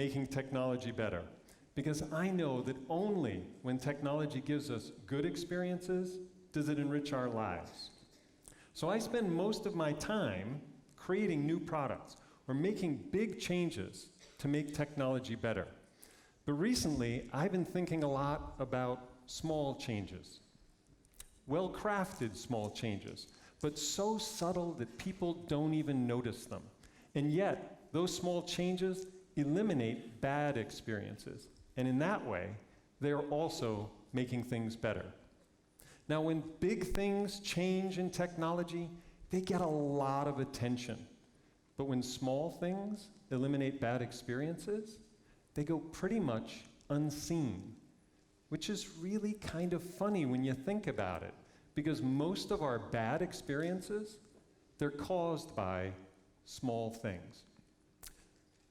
making technology better, because I know that only when technology gives us good experiences does it enrich our lives. So I spend most of my time creating new products or making big changes to make technology better. But recently, I've been thinking a lot about small changes. Well-crafted small changes, but so subtle that people don't even notice them. And yet, those small changes eliminate bad experiences. And in that way, they're also making things better. Now, when big things change in technology, they get a lot of attention. But when small things eliminate bad experiences, they go pretty much unseen, which is really kind of funny when you think about it, because most of our bad experiences, they're caused by small things.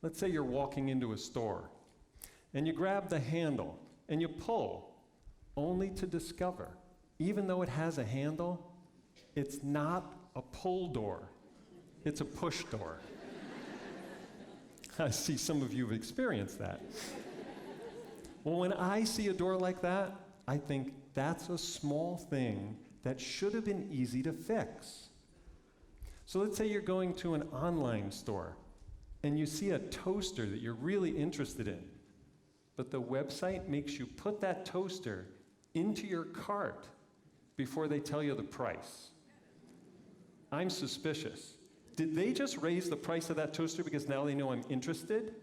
Let's say you're walking into a store, and you grab the handle, and you pull, only to discover, even though it has a handle, it's not a pull door, it's a push door. I see some of you have experienced that. Well, when I see a door like that, I think that's a small thing that should have been easy to fix. So let's say you're going to an online store and you see a toaster that you're really interested in, but the website makes you put that toaster into your cart before they tell you the price. I'm suspicious. Did they just raise the price of that toaster because now they know I'm interested?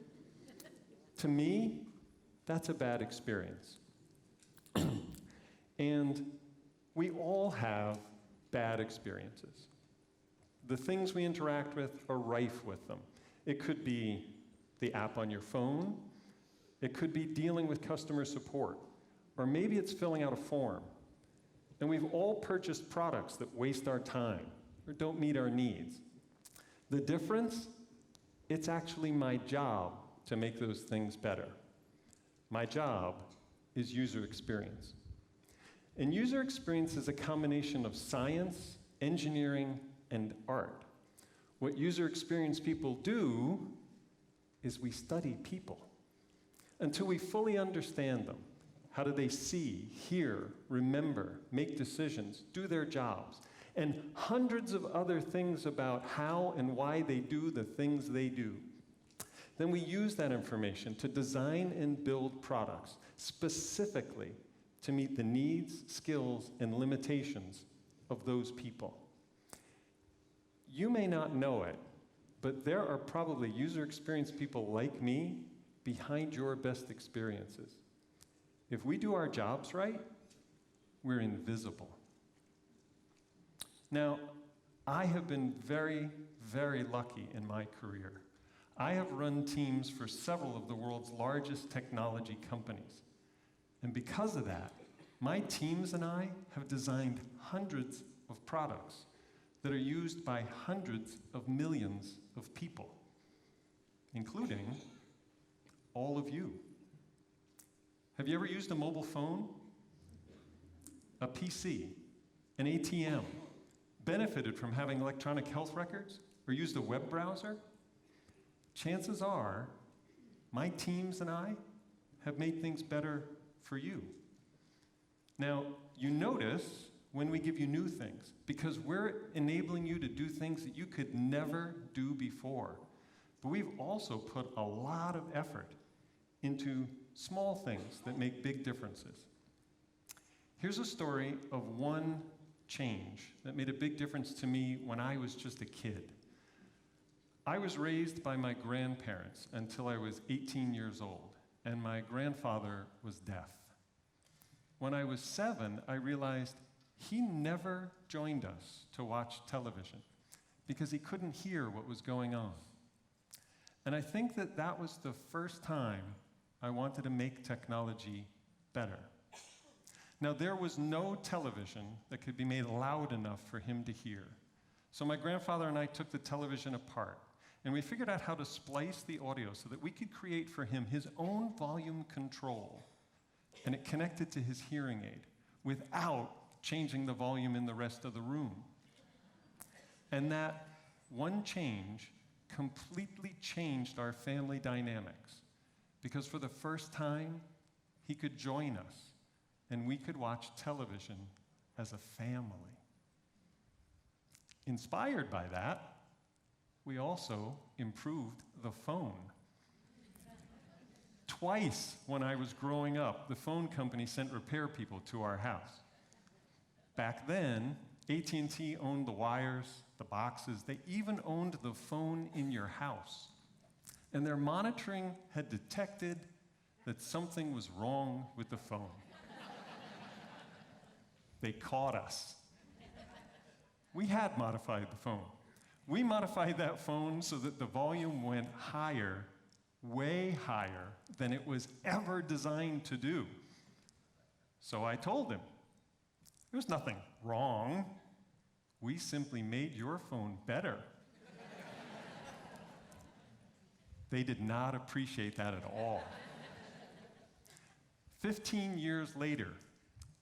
To me, that's a bad experience. And we all have bad experiences. The things we interact with are rife with them. It could be the app on your phone. It could be dealing with customer support. Or maybe it's filling out a form. And we've all purchased products that waste our time or don't meet our needs. The difference? It's actually my job to make those things better. My job is user experience. And user experience is a combination of science, engineering, and art. What user experience people do is we study people until we fully understand them. How do they see, hear, remember, make decisions, do their jobs, and hundreds of other things about how and why they do the things they do. Then we use that information to design and build products specifically to meet the needs, skills, and limitations of those people. You may not know it, but there are probably user experience people like me behind your best experiences. If we do our jobs right, we're invisible. Now, I have been very, very lucky in my career. I have run teams for several of the world's largest technology companies. And because of that, my teams and I have designed hundreds of products that are used by hundreds of millions of people, including all of you. Have you ever used a mobile phone, a PC, an ATM, benefited from having electronic health records, or used a web browser? Chances are, my teams and I have made things better for you. Now, you notice when we give you new things, because we're enabling you to do things that you could never do before. But we've also put a lot of effort into small things that make big differences. Here's a story of one change that made a big difference to me when I was just a kid. I was raised by my grandparents until I was 18 years old, and my grandfather was deaf. When I was 7, I realized he never joined us to watch television because he couldn't hear what was going on. And I think that that was the first time I wanted to make technology better. Now, there was no television that could be made loud enough for him to hear. So my grandfather and I took the television apart, and we figured out how to splice the audio so that we could create for him his own volume control, and it connected to his hearing aid without changing the volume in the rest of the room. And that one change completely changed our family dynamics. because for the first time, he could join us and we could watch television as a family. Inspired by that, we also improved the phone. Twice when I was growing up, the phone company sent repair people to our house. Back then, AT&T owned the wires, the boxes, they even owned the phone in your house. And their monitoring had detected that something was wrong with the phone. They caught us. We had modified the phone. We modified that phone so that the volume went higher, way higher than it was ever designed to do. So I told him, there's nothing wrong. We simply made your phone better. They did not appreciate that at all. 15 years later,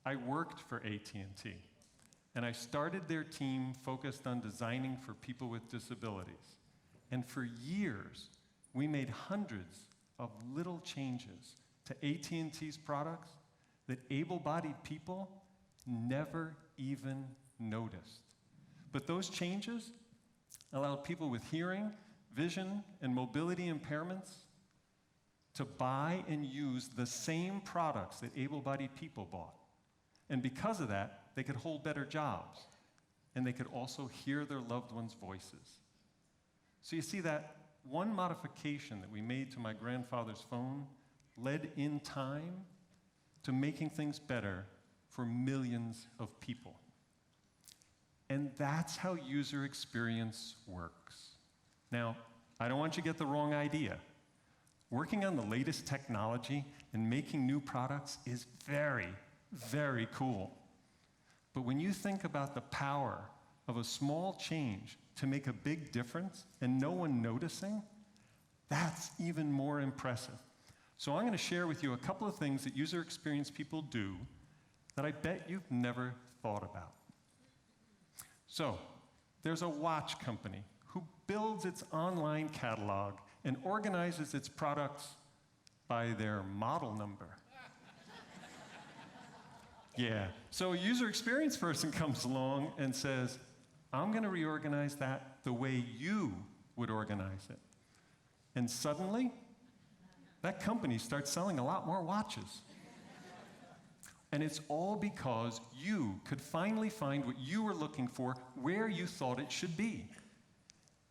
I worked for AT&T, and I started their team focused on designing for people with disabilities. And for years, we made hundreds of little changes to AT&T's products that able-bodied people never even noticed. But those changes allowed people with hearing, vision, and mobility impairments to buy and use the same products that able-bodied people bought. And because of that, they could hold better jobs, and they could also hear their loved ones' voices. So you see that one modification that we made to my grandfather's phone led in time to making things better for millions of people. And that's how user experience works. Now, I don't want you to get the wrong idea. Working on the latest technology and making new products is very, very cool. But when you think about the power of a small change to make a big difference and no one noticing, that's even more impressive. So I'm going to share with you a couple of things that user experience people do that I bet you've never thought about. So, there's a watch company who builds its online catalog and organizes its products by their model number. Yeah, so a user experience person comes along and says, I'm going to reorganize that the way you would organize it. And suddenly, that company starts selling a lot more watches. And it's all because you could finally find what you were looking for where you thought it should be.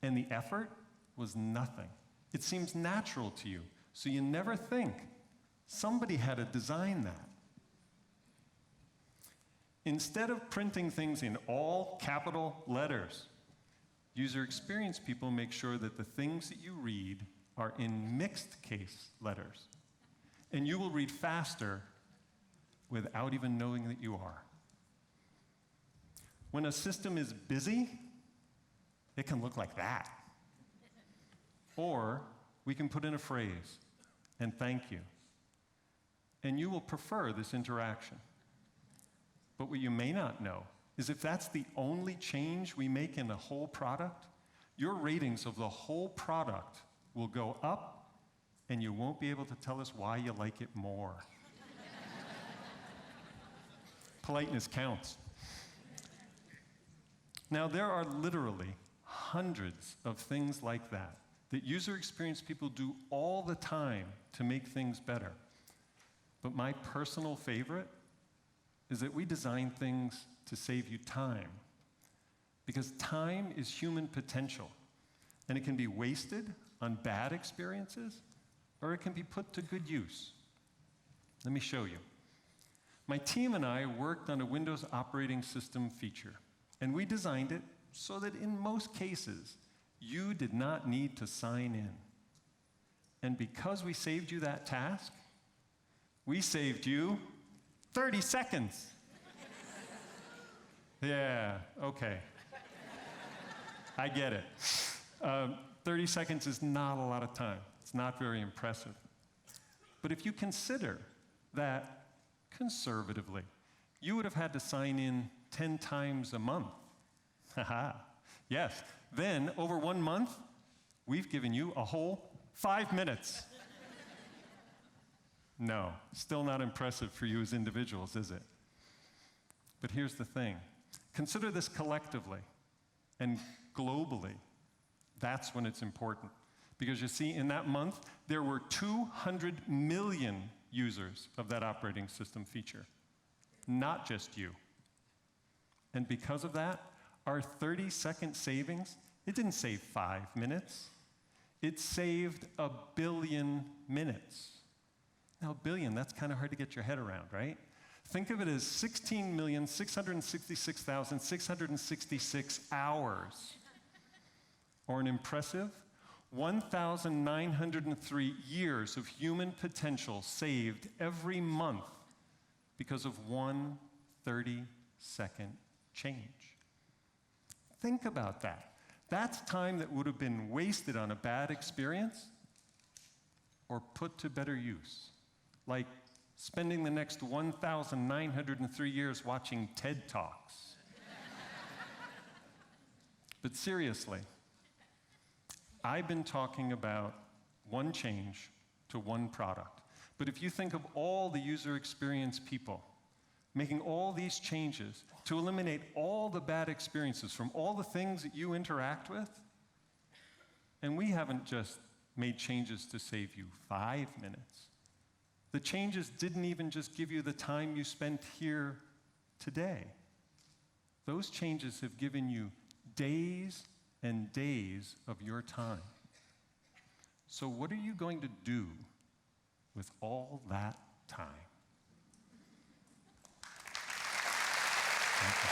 And the effort was nothing. It seems natural to you, so you never think somebody had to design that. Instead of printing things in all capital letters, user experience people make sure that the things that you read are in mixed case letters. And you will read faster without even knowing that you are. When a system is busy, it can look like that. Or we can put in a phrase, and thank you. And you will prefer this interaction. But what you may not know is if that's the only change we make in a whole product, your ratings of the whole product will go up, and you won't be able to tell us why you like it more. Politeness counts. Now, there are literally hundreds of things like that user experience people do all the time to make things better. But my personal favorite is that we design things to save you time. Because time is human potential, and it can be wasted on bad experiences, or it can be put to good use. Let me show you. My team and I worked on a Windows operating system feature, and we designed it so that in most cases, you did not need to sign in. And because we saved you that task, we saved you 30 seconds. Yeah, okay. I get it. 30 seconds is not a lot of time. It's not very impressive. But if you consider that conservatively, you would have had to sign in 10 times a month. Haha. Yes. Then, over 1 month, we've given you a whole 5 minutes. No, still not impressive for you as individuals, is it? But here's the thing. Consider this collectively and globally. That's when it's important. Because you see, in that month, there were 200 million users of that operating system feature, not just you. And because of that, our 30-second savings, it didn't save 5 minutes. It saved 1 billion minutes. Now, 1 billion, that's kind of hard to get your head around, right? Think of it as 16,666,666 hours, or an impressive 1,903 years of human potential saved every month because of one 30-second change. Think about that. That's time that would have been wasted on a bad experience or put to better use, like spending the next 1,903 years watching TED Talks. But seriously, I've been talking about one change to one product. But if you think of all the user experience people making all these changes to eliminate all the bad experiences from all the things that you interact with, and we haven't just made changes to save you 5 minutes. The changes didn't even just give you the time you spent here today. Those changes have given you days and days of your time. So what are you going to do with all that time? Thank you.